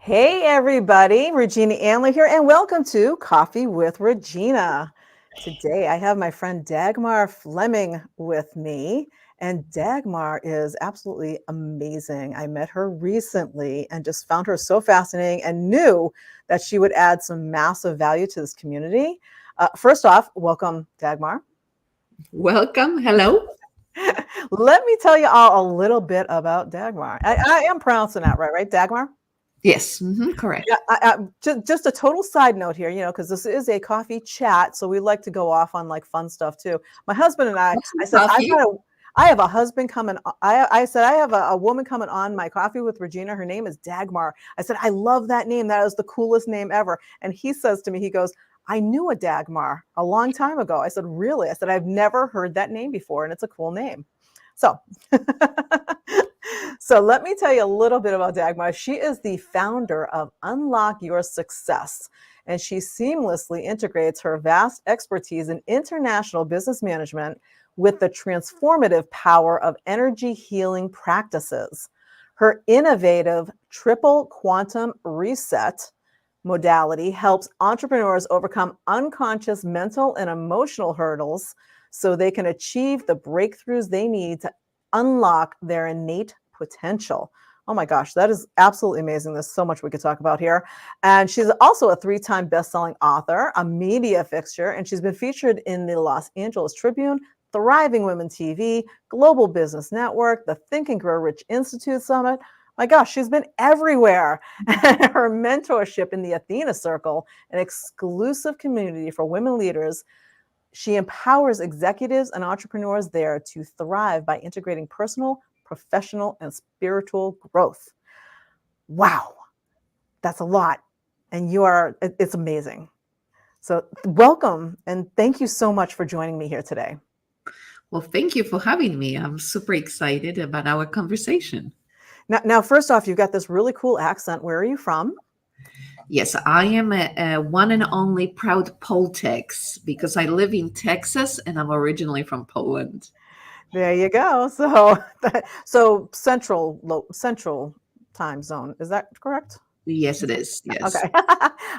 Hey everybody, Regina Anley here, and welcome to Coffee with Regina. Today I have my friend Dagmar Fleming with me, and Dagmar is absolutely amazing. I met her recently and just found her so fascinating and knew that she would add some massive value to this community. First off, welcome, Dagmar. Welcome. Hello. Let me tell you all a little bit about Dagmar. I am pronouncing that right, Dagmar? Yes, Yeah, correct. just a total side note here, because this is a coffee chat, so we like to go off on like fun stuff too. My husband and Have I some said, coffee. I have a husband coming. I said, I have a woman coming on my coffee with Regina. Her name is Dagmar. I said, I love that name. That is the coolest name ever. And he says to me, he goes, I knew a Dagmar a long time ago. I said, really? I said, I've never heard that name before, and it's a cool name. So, so let me tell you a little bit about Dagmar. She is the founder of Unlock Your Success, and she seamlessly integrates her vast expertise in international business management with the transformative power of energy healing practices. Her innovative triple quantum reset modality helps entrepreneurs overcome unconscious mental and emotional hurdles so they can achieve the breakthroughs they need to unlock their innate potential. Oh my gosh, that is absolutely amazing. There's so much we could talk about here. And she's also a three-time best-selling author, a media fixture, and she's been featured in the Los Angeles Tribune, Thriving Women TV, Global Business Network, the Think and Grow Rich Institute Summit. My gosh, she's been everywhere. Her mentorship in the Athena Circle, an exclusive community for women leaders, she empowers executives and entrepreneurs there to thrive by integrating personal, professional, and spiritual growth. Wow, that's a lot. And it's amazing. So, welcome and thank you so much for joining me here today. Well, thank you for having me. I'm super excited about our conversation. Now, first off, you've got this really cool accent. Where are you from? Yes, I am a one and only proud Poltex because I live in Texas and I'm originally from Poland. There you go. So central time zone. Is that correct? Yes, it is. Yes. Okay.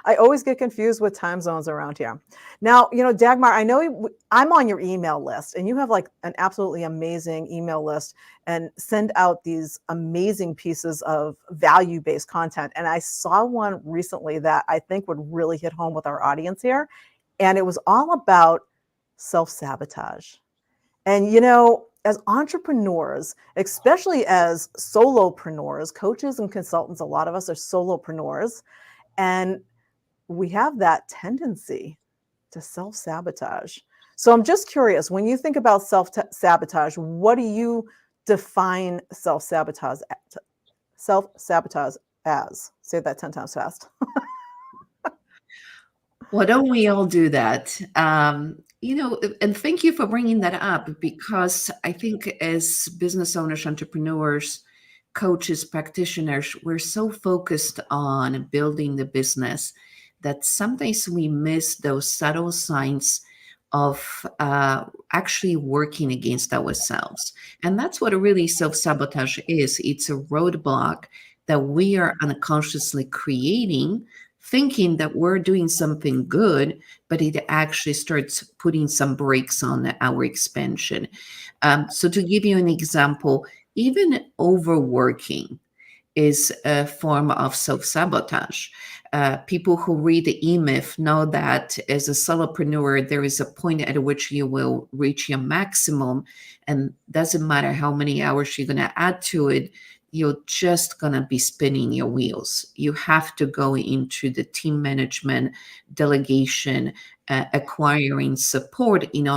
I always get confused with time zones around here. Now, Dagmar, I know I'm on your email list and you have like an absolutely amazing email list and send out these amazing pieces of value-based content. And I saw one recently that I think would really hit home with our audience here. And it was all about self-sabotage. And as entrepreneurs, especially as solopreneurs, coaches and consultants, a lot of us are solopreneurs, and we have that tendency to self sabotage. So I'm just curious, when you think about self sabotage, what do you define self sabotage as? Say that 10 times fast. Why don't we all do that? And thank you for bringing that up because I think as business owners, entrepreneurs, coaches, practitioners, we're so focused on building the business that sometimes we miss those subtle signs of actually working against ourselves. And that's what really self sabotage is, it's a roadblock that we are unconsciously creating thinking that we're doing something good, but it actually starts putting some brakes on our expansion. So, to give you an example, even overworking is a form of self sabotage. People who read the E-Myth know that as a solopreneur, there is a point at which you will reach your maximum, and doesn't matter how many hours you're going to add to it, you're just going to be spinning your wheels. You have to go into the team management, delegation, acquiring support in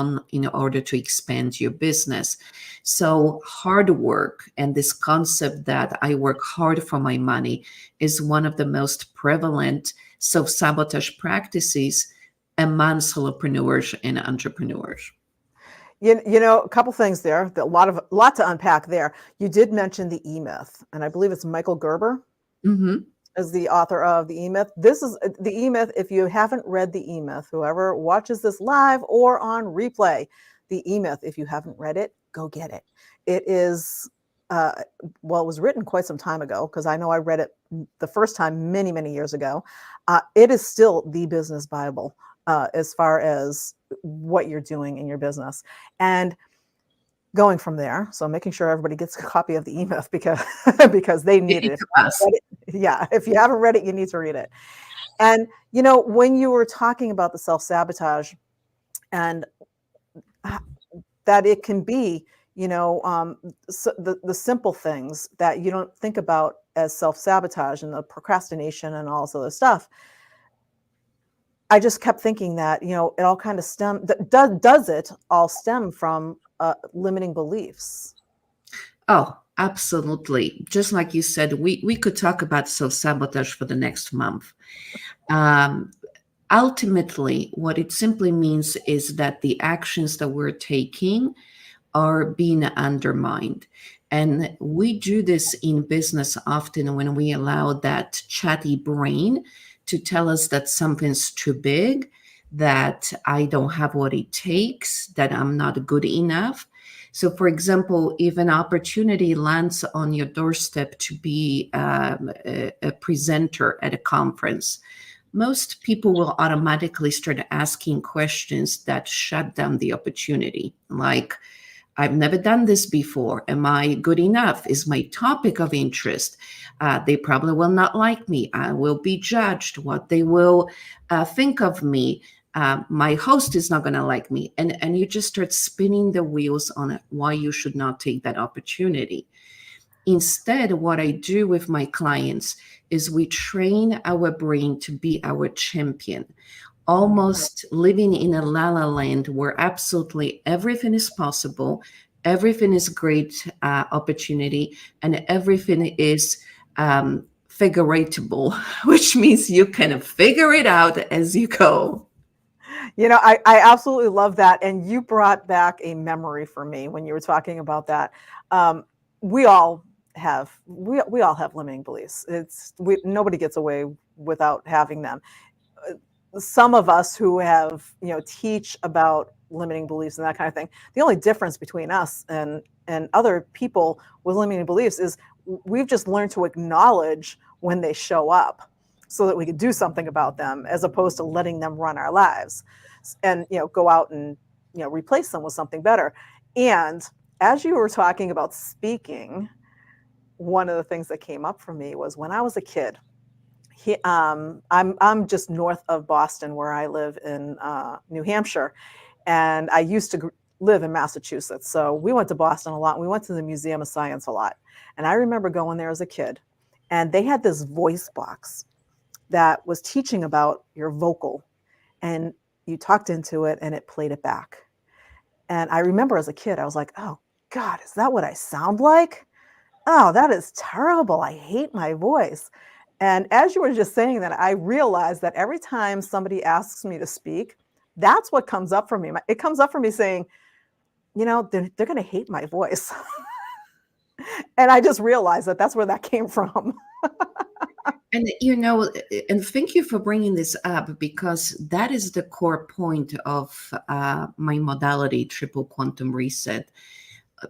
order to expand your business. So, hard work and this concept that I work hard for my money is one of the most prevalent self sabotage practices among solopreneurs and entrepreneurs. A couple things there. A lot to unpack there. You did mention the E Myth, and I believe it's Michael Gerber Hmm. is the author of the E Myth. This is the E Myth. If you haven't read the E Myth, whoever watches this live or on replay, the E Myth, if you haven't read it, go get it. It is well, it was written quite some time ago, because I know I read it the first time many, many years ago. It is still the business Bible as far as what you're doing in your business. And going from there, so making sure everybody gets a copy of the E-Myth, because because they It need it. is If you a haven't must. read it, yeah, if you haven't read it, you need to read it. And when you were talking about the self-sabotage, and that it can be, so the simple things that you don't think about as self-sabotage, and the procrastination and all this other stuff. I just kept thinking that, it all kind of does it all stem from limiting beliefs? Oh, absolutely. Just like you said, we could talk about self-sabotage for the next month. Um, Ultimately, what it simply means is that the actions that we're taking are being undermined. And we do this in business often when we allow that chatty brain to tell us that something's too big, that I don't have what it takes, that I'm not good enough. So, for example, if an opportunity lands on your doorstep to be a presenter at a conference, most people will automatically start asking questions that shut down the opportunity. Like, I've never done this before. Am I good enough? Is my topic of interest? They probably will not like me. I will be judged. What they will think of me. My host is not going to like me. And you just start spinning the wheels on why you should not take that opportunity. Instead, what I do with my clients is we train our brain to be our champion, almost living in a la la land where absolutely everything is possible, everything is great opportunity, and everything is figuratable, which means you can figure it out as you go. I absolutely love that. And you brought back a memory for me when you were talking about that. Um, we all we all have limiting beliefs. Nobody gets away without having them. Some of us who have, teach about limiting beliefs and that kind of thing. The only difference between us and other people with limiting beliefs is we've just learned to acknowledge when they show up, so that we can do something about them, as opposed to letting them run our lives, and go out and replace them with something better. And as you were talking about speaking, one of the things that came up for me was when I was a kid. I'm just north of Boston, where I live in New Hampshire, and I used to live in Massachusetts. So we went to Boston a lot. And we went to the Museum of Science a lot, and I remember going there as a kid, and they had this voice box that was teaching about your vocal, and you talked into it, and it played it back. And I remember as a kid, I was like, "Oh God, is that what I sound like? Oh, that is terrible. I hate my voice." And as you were just saying that, I realized that every time somebody asks me to speak, that's what comes up for me. It comes up for me saying, they're going to hate my voice. And I just realized that that's where that came from. And and thank you for bringing this up, because that is the core point of my modality, triple quantum reset.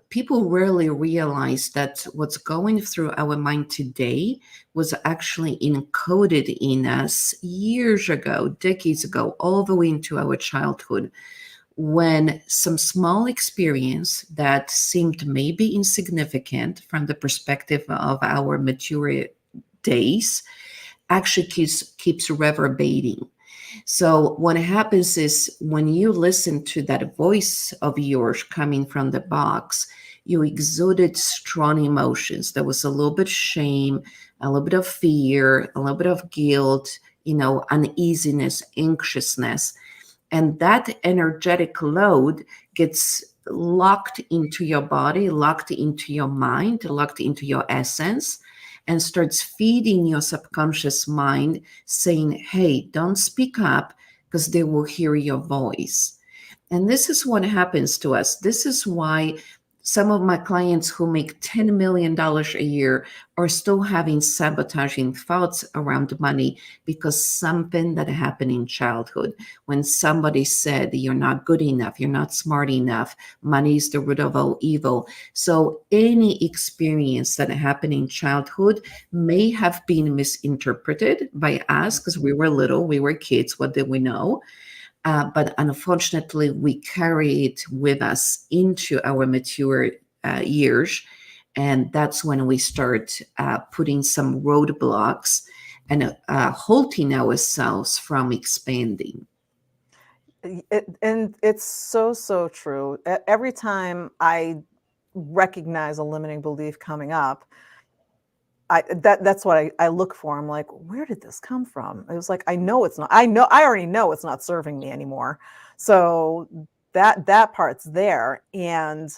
People rarely realize that what's going through our mind today was actually encoded in us years ago, decades ago, all the way into our childhood, when some small experience that seemed maybe insignificant from the perspective of our mature days actually keeps reverberating. So what happens is, when you listen to that voice of yours coming from the box, you exuded strong emotions. There was a little bit of shame, a little bit of fear, a little bit of guilt, uneasiness, anxiousness. And that energetic load gets locked into your body, locked into your mind, locked into your essence, and starts feeding your subconscious mind, saying, hey, don't speak up, because they will hear your voice. And this is what happens to us. This is why Some of my clients who make $10 million a year are still having sabotaging thoughts around money because something that happened in childhood, when somebody said you're not good enough, you're not smart enough, money is the root of all evil. So any experience that happened in childhood may have been misinterpreted by us because we were little, we were kids, what did we know? But unfortunately, we carry it with us into our mature years. And that's when we start putting some roadblocks and halting ourselves from expanding. And it's so, so true. Every time I recognize a limiting belief coming up, that's what I look for. I'm like, where did this come from? It was like, I know it's not. I already know it's not serving me anymore. So that part's there, and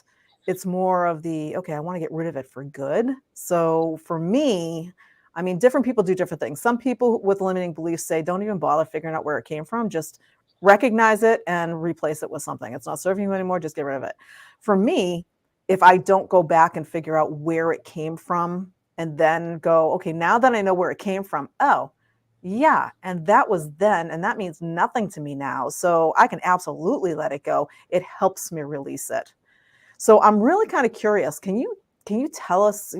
it's more of the okay. I want to get rid of it for good. So for me, I mean, different people do different things. Some people with limiting beliefs say, don't even bother figuring out where it came from. Just recognize it and replace it with something. It's not serving you anymore. Just get rid of it. For me, if I don't go back and figure out where it came from and then go, okay, now that I know where it came from, oh, yeah, and that was then, and that means nothing to me now. So I can absolutely let it go. It helps me release it. So I'm really kind of curious. Can you tell us,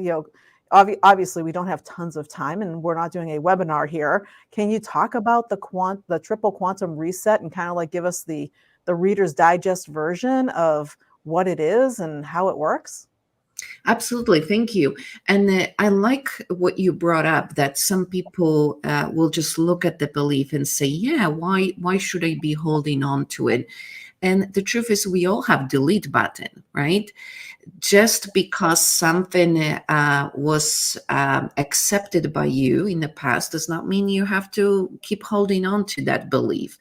obviously we don't have tons of time and we're not doing a webinar here. Can you talk about the triple quantum reset and kind of like give us the Reader's Digest version of what it is and how it works? Absolutely, thank you. And I like what you brought up that some people will just look at the belief and say, "Yeah, why should I be holding on to it?" And the truth is, we all have delete button, right? Just because something was accepted by you in the past does not mean you have to keep holding on to that belief.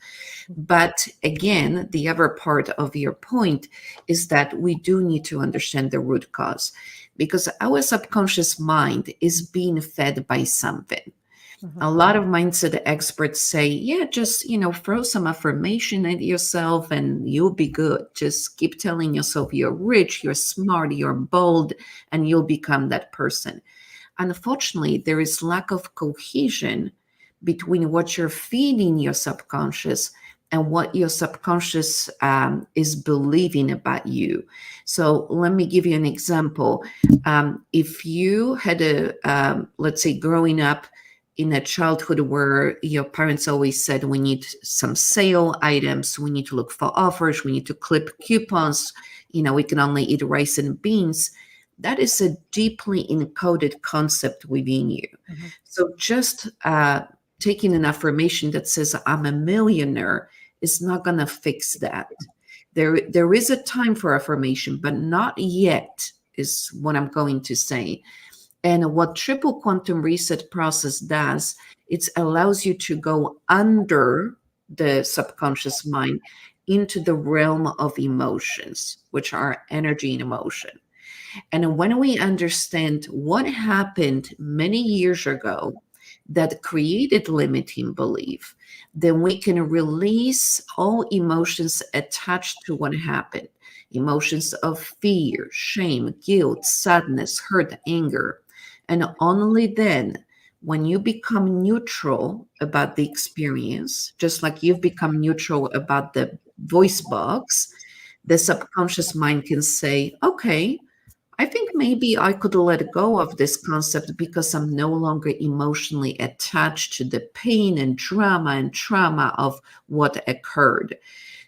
But again, the other part of your point is that we do need to understand the root cause because our subconscious mind is being fed by something. Mhm. A lot of mindset experts say, yeah, just, throw some affirmation at yourself and you'll be good. Just keep telling yourself you're rich, you're smart, you're bold, and you'll become that person. Unfortunately, there is lack of cohesion between what you're feeding your subconscious and what your subconscious is believing about you. So let me give you an example. If you had let's say, growing up in a childhood where your parents always said, we need some sale items, we need to look for offers, we need to clip coupons, we can only eat rice and beans, that is a deeply encoded concept within you. Mhm. So just taking an affirmation that says, I'm a millionaire, is not going to fix that. There is a time for affirmation, but not yet, is what I'm going to say. And what triple quantum reset process does, it allows you to go under the subconscious mind into the realm of emotions, which are energy and emotion. And when we understand what happened many years ago that created limiting belief, then we can release all emotions attached to what happened. Emotions of fear, shame, guilt, sadness, hurt, anger. And only then, when you become neutral about the experience, just like you've become neutral about the voice box, the subconscious mind can say, okay, I think maybe I could let go of this concept because I'm no longer emotionally attached to the pain and drama and trauma of what occurred.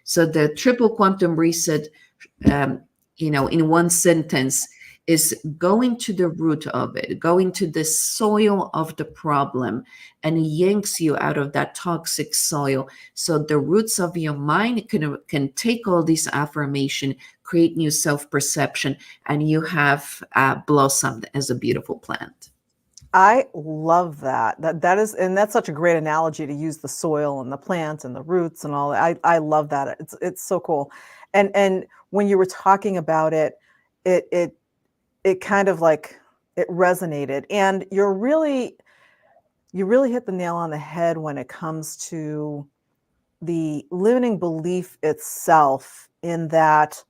So the triple quantum reset, um, in one sentence, is going to the root of it, going to the soil of the problem, and yanks you out of that toxic soil. So the roots of your mind can take all this affirmation, create new self-perception, and you have blossomed as a beautiful plant. I love that. That is, and that's such a great analogy to use the soil and the plant and the roots and all that. I love that. It's so cool. And when you were talking about it, it it it kind of like it resonated. And you really hit the nail on the head when it comes to the limiting belief itself, in that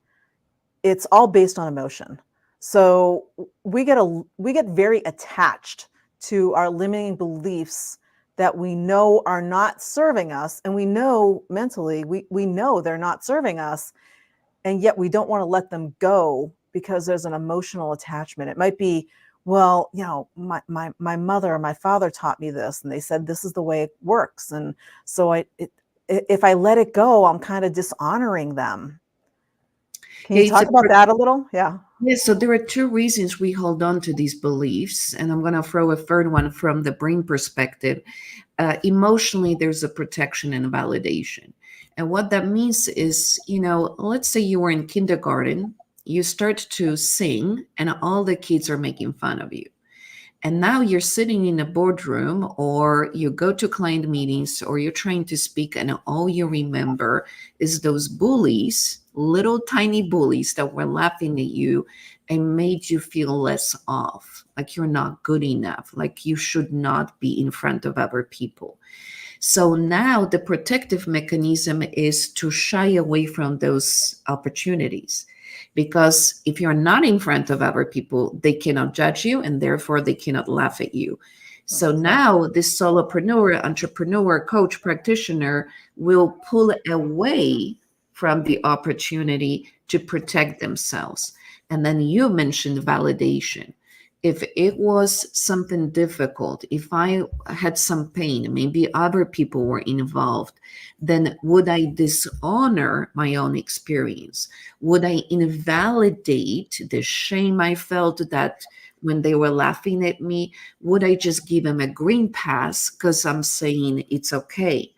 it's all based on emotion. So we get very attached to our limiting beliefs that we know are not serving us, and we know mentally we know they're not serving us, and yet we don't want to let them go because there's an emotional attachment. It might be, well, my mother or my father taught me this, and they said this is the way it works, and so if I let it go, I'm kind of dishonoring them. Can Yeah, you talk about that a little? Yeah. yeah, so there are two reasons we hold on to these beliefs, and I'm going to throw a third one from the brain perspective. Emotionally, there's a protection and a validation. And what that means is, let's say you were in kindergarten, you start to sing, and all the kids are making fun of you. And now you're sitting in a boardroom, or you go to client meetings, or you're trying to speak, and all you remember is those bullies, little tiny bullies that were laughing at you and made you feel less off, like you're not good enough, like you should not be in front of other people. So now the protective mechanism is to shy away from those opportunities. Because if you're not in front of other people, they cannot judge you, and therefore they cannot laugh at you. So now this solopreneur, entrepreneur, coach, practitioner will pull away from the opportunity to protect themselves. And then you mentioned validation. If it was something difficult, if I had some pain, maybe other people were involved, then would I dishonor my own experience? Would I invalidate the shame I felt that when they were laughing at me? Would I just give them a green pass because I'm saying it's okay?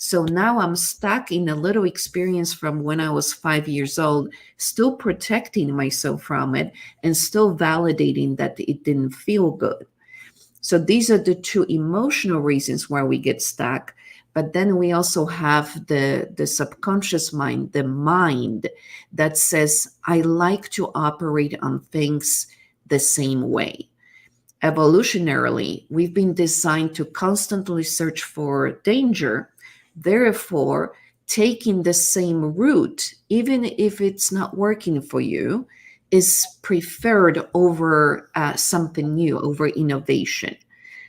So now I'm stuck in a little experience from when I was 5 years old, still protecting myself from it and still validating that it didn't feel good. So these are the two emotional reasons why we get stuck. But then we also have the subconscious mind, the mind that says, I like to operate on things the same way. Evolutionarily, we've been designed to constantly search for danger. Therefore, taking the same route, even if it's not working for you, is preferred over something new, over innovation.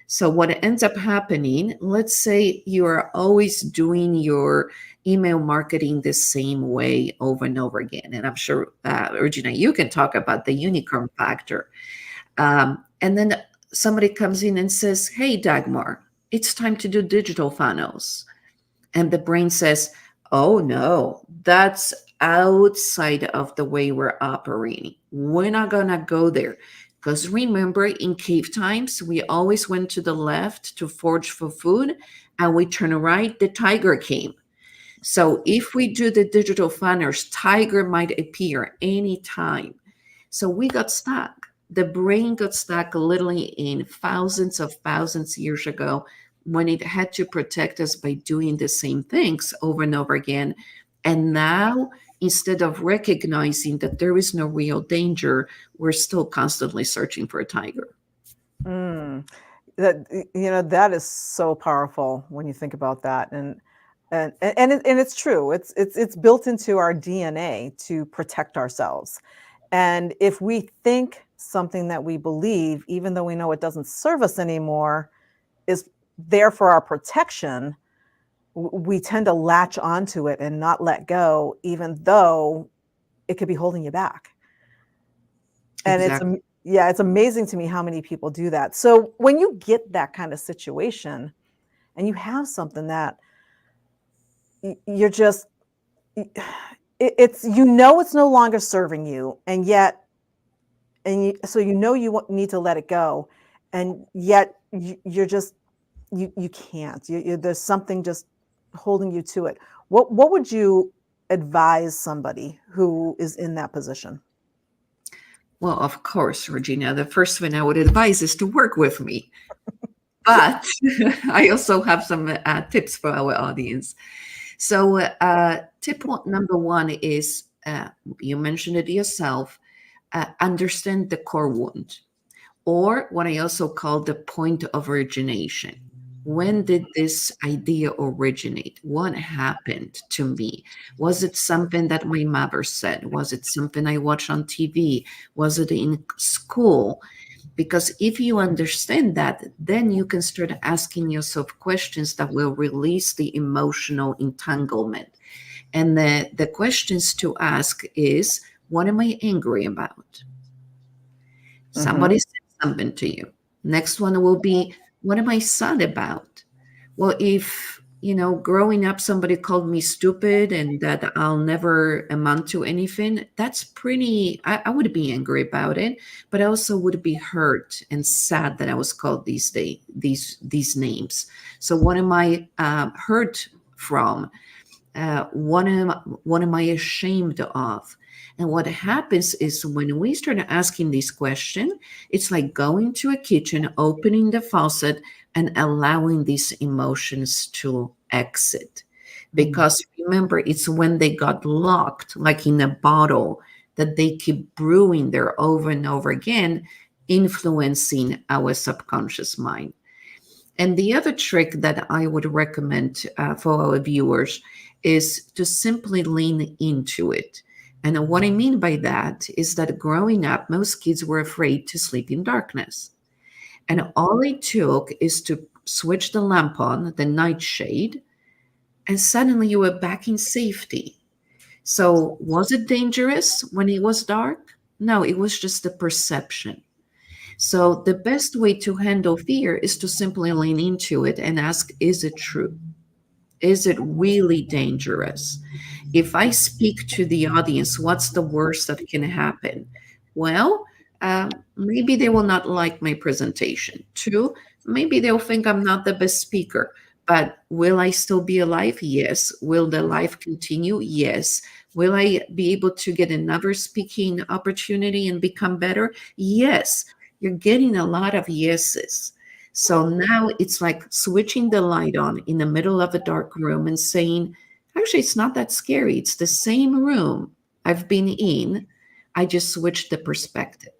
So, what ends up happening, let's say you are always doing your email marketing the same way over and over again. And I'm sure, Regina, you can talk about the unicorn factor. And then somebody comes in and says, hey, Dagmar, it's time to do digital funnels. And the brain says, oh, no, that's outside of the way we're operating. We're not going to go there. Because remember, in cave times, we always went to the left to forage for food, and we turn right, the tiger came. So if we do the digital funnels, tiger might appear anytime. So we got stuck. The brain got stuck literally in thousands years ago when it had to protect us by doing the same things over and over again. And now, instead of recognizing that there is no real danger, we're still constantly searching for a tiger. Mm. That is so powerful when you think about that, and it's true. It's built into our DNA to protect ourselves. And if we think something that we believe, even though we know it doesn't serve us anymore, is there for our protection, we tend to latch onto it and not let go, even though it could be holding you back. And Exactly. it's amazing to me how many people do that. So when you get that kind of situation and you have something that you're just, it's it's no longer serving you, and yet, so you need to let it go, and yet you're just you can't. There's something just holding you to it. What would you advise somebody who is in that position? Well, of course, Regina, the first thing I would advise is to work with me. But I also have some tips for our audience. So, number one is you mentioned it yourself, understand the core wound, or what I also call the point of origination. When did this idea originate? What happened to me? Was it something that my mother said? Was it something I watched on TV? Was it in school? Because if you understand that, then you can start asking yourself questions that will release the emotional entanglement. And the questions to ask is, what am I angry about? Mm-hmm. Somebody said something to you. Next one will be, what am I sad about? Well, if, growing up, somebody called me stupid and that I'll never amount to anything, that's pretty, I would be angry about it, but I also would be hurt and sad that I was called these names. So what am I hurt from? What am I ashamed of? And what happens is when we start asking this question, it's like going to a kitchen, opening the faucet, and allowing these emotions to exit. Because remember, it's when they got locked, like in a bottle, that they keep brewing there over and over again, influencing our subconscious mind. And the other trick that I would recommend for our viewers is to simply lean into it. And what I mean by that is that growing up, most kids were afraid to sleep in darkness. And all it took is to switch the lamp on, the nightshade, and suddenly you were back in safety. So, was it dangerous when it was dark? No, it was just the perception. So, the best way to handle fear is to simply lean into it and ask, is it true? Is it really dangerous? If I speak to the audience, what's the worst that can happen? Well, maybe they will not like my presentation. Two, maybe they'll think I'm not the best speaker. But will I still be alive? Yes. Will the life continue? Yes. Will I be able to get another speaking opportunity and become better? Yes. You're getting a lot of yeses. So now it's like switching the light on in the middle of a dark room and saying, actually, it's not that scary. It's the same room I've been in. I just switched the perspective.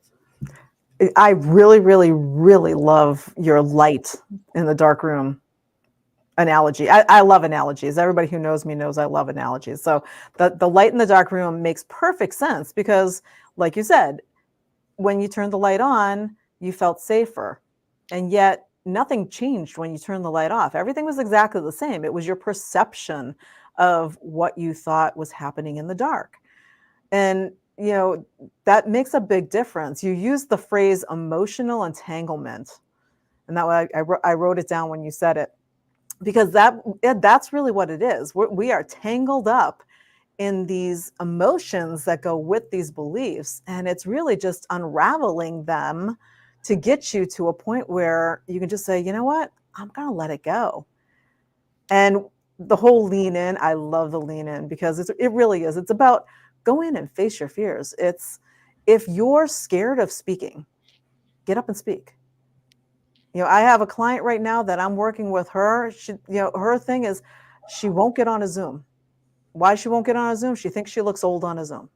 I really, really, really love your light in the dark room analogy. I love analogies. Everybody who knows me knows I love analogies. So the light in the dark room makes perfect sense because, like you said, when you turned the light on, you felt safer. And yet nothing changed when you turned the light off. Everything was exactly the same. It was your perception of what you thought was happening in the dark. And, that makes a big difference. You use the phrase emotional entanglement. And that way I wrote it down when you said it because that's really what it is. We are tangled up in these emotions that go with these beliefs. And it's really just unraveling them to get you to a point where you can just say, you know what, I'm going to let it go. And the whole lean in, I love the lean in because it really is. It's about go in and face your fears. It's if you're scared of speaking, get up and speak. I have a client right now that I'm working with her. Her thing is she won't get on a Zoom. Why she won't get on a Zoom? She thinks she looks old on a Zoom.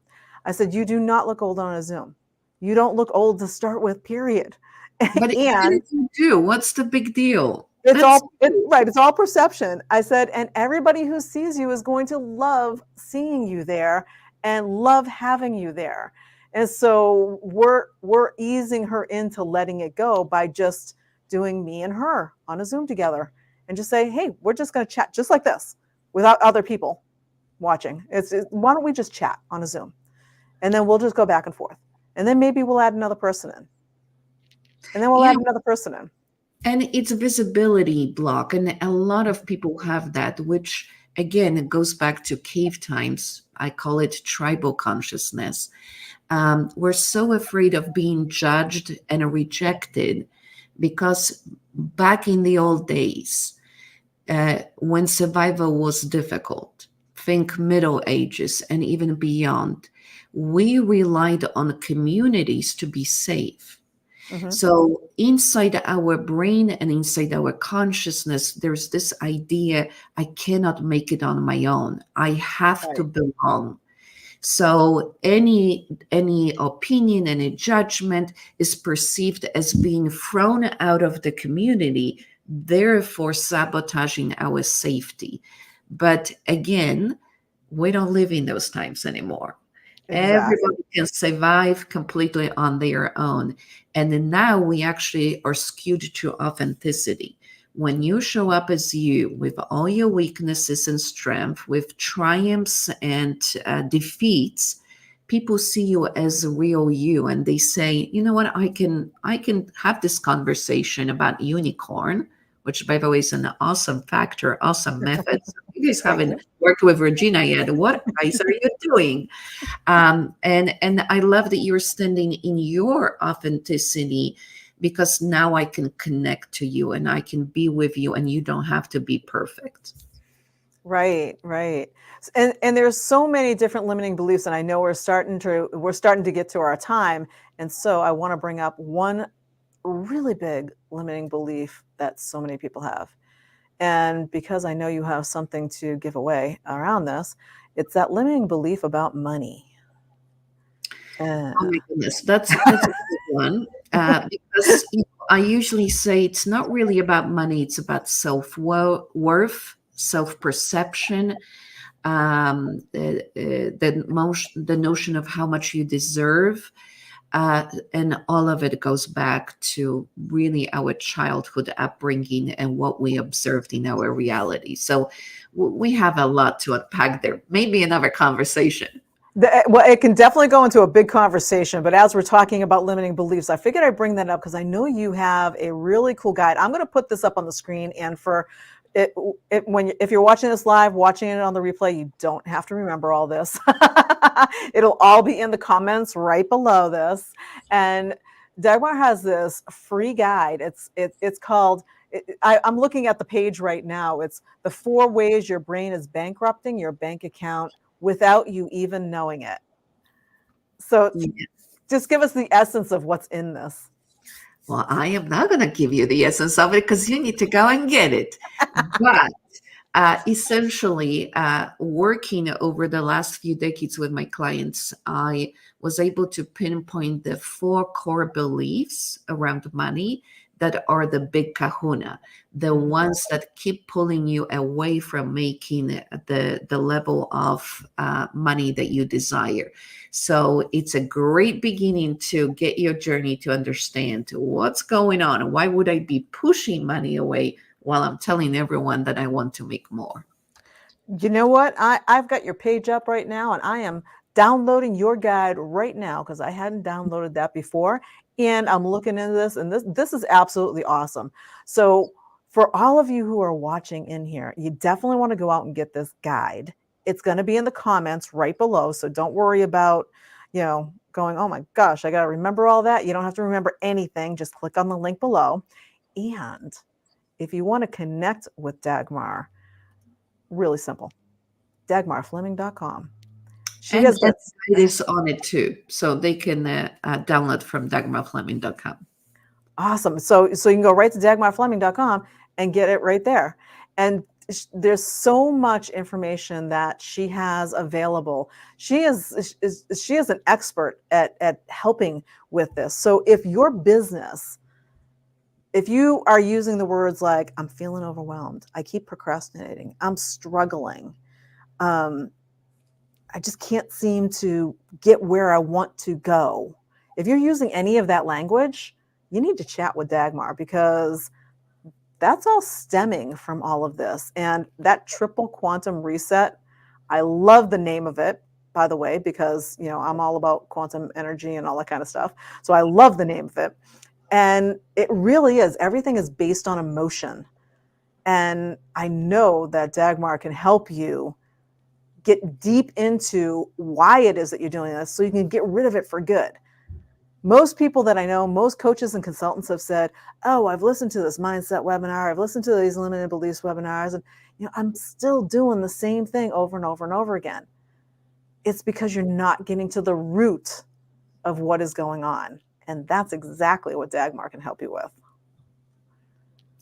I said, you do not look old on a Zoom. You don't look old to start with, period. But even And if you do, what's the big deal? right. It's all perception. I said, and everybody who sees you is going to love seeing you there and love having you there. And so we're easing her into letting it go by just doing me and her on a Zoom together and just say, hey, we're just going to chat just like this without other people watching. Why don't we just chat on a Zoom? And then we'll just go back and forth. And then maybe we'll add another person in. And then we'll Yeah, add another person in. and it's a visibility block, and a lot of people have that, which again it goes back to cave times. I call it tribal consciousness. We're so afraid of being judged and rejected because back in the old days, when survival was difficult, think Middle Ages and even beyond, we relied on communities to be safe. Mm-hmm. So, inside our brain and inside our consciousness, there's this idea I cannot make it on my own. I have to Right. belong. So any opinion, any judgment is perceived as being thrown out of the community therefore sabotaging our safety. But again, we don't live in those times anymore. Exactly. Everybody can survive completely on their own. And then now we actually are skewed to authenticity. When you show up as you, with all your weaknesses and strength, with triumphs and defeats, people see you as a real you, and they say, you know what, I can have this conversation about unicorn, which by the way is an awesome factor, awesome method. So if you guys Thank haven't you. worked with Regina yet, what guys are you doing? And I love that you're standing in your authenticity, because now I can connect to you and I can be with you, and you don't have to be perfect. Right, right. And there's so many different limiting beliefs, and I know we're starting to get to our time. And so I want to bring up one really big limiting belief that so many people have. And because I know you have something to give away around this, it's that limiting belief about money. Oh Uh, my goodness, that's a good one, because I usually say it's not really about money; it's about self-worth, self-perception, the notion of how much you deserve, and all of it goes back to really our childhood upbringing and what we observed in our reality. So we have a lot to unpack there. Maybe another conversation. Well, it can definitely go into a big conversation, but as we're talking about limiting beliefs, I figured I'd bring that up because I know you have a really cool guide. I'm going to put this up on the screen, and for if you're watching this live, watching it on the replay, you don't have to remember all this. It'll all be in the comments right below this. And Dagmar has this free guide. It's called. I'm looking at the page right now. It's the 4 ways your brain is bankrupting your bank account without you even knowing it. So just give us the essence of what's in this. Well, I am not going to give you the essence of it because you need to go and get it. But essentially, working over the last few decades with my clients, I was able to pinpoint the 4 core beliefs around money that are the big kahuna, the ones that keep pulling you away from making the level of money that you desire. So it's a great beginning to get your journey to understand what's going on and why would I be pushing money away while I'm telling everyone that I want to make more. You know what? I've got your page up right now, and I am downloading your guide right now because I hadn't downloaded that before. And I'm looking into this, and this is absolutely awesome. So for all of you who are watching in here, you definitely want to go out and get this guide. It's going to be in the comments right below. So don't worry about, going, oh my gosh, I got to remember all that. You don't have to remember anything. Just click on the link below. And if you want to connect with Dagmar, really simple. DagmarFleming.com. She And has got it is on it too. So they can download from dagmarfleming.com. awesome. So you can go right to DagmarFleming.com and get it right there. And there's so much information that she has available. She is an expert at helping with this. So if your business, if you are using the words like I'm feeling overwhelmed, I keep procrastinating, I'm struggling, um, I just can't seem to get where I want to go. If you're using any of that language, you need to chat with Dagmar because that's all stemming from all of this. And that triple quantum reset, I love the name of it, by the way, because I'm all about quantum energy and all that kind of stuff. So I love the name of it. And it really is. Everything is based on emotion. And I know that Dagmar can help you get deep into why it is that you're doing this so you can get rid of it for good. Most people that I know, most coaches and consultants have said, oh, I've listened to this mindset webinar, I've listened to these limited beliefs webinars, and I'm still doing the same thing over and over and over again. It's because you're not getting to the root of what is going on. And that's exactly what Dagmar can help you with.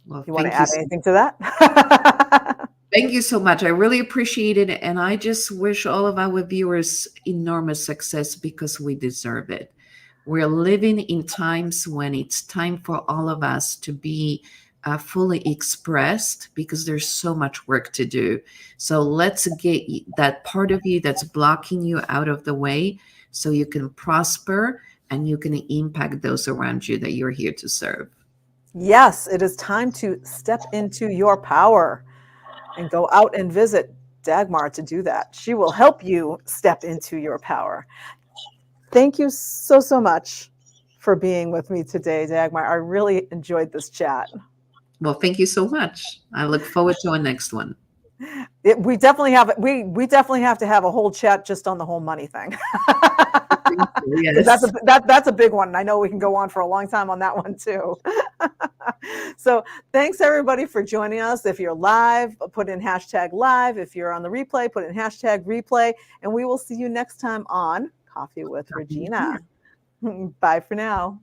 Well, You want to add anything to that? Thank you so much. I really appreciate it. And I just wish all of our viewers enormous success because we deserve it. We're living in times when it's time for all of us to be fully expressed because there's so much work to do. So let's get that part of you that's blocking you out of the way so you can prosper and you can impact those around you that you're here to serve. Yes, it is time to step into your power and go out and visit Dagmar to do that. She will help you step into your power. Thank you so, so much for being with me today, Dagmar. I really enjoyed this chat. Well, thank you so much. I look forward to our next one. We definitely have we definitely have to have a whole chat just on the whole money thing. Because Yes. that's a big one. I know we can go on for a long time on that one too. So thanks everybody for joining us. If you're live, put in hashtag live. If you're on the replay, put in hashtag replay. And we will see you next time on Coffee with Regina. Bye for now.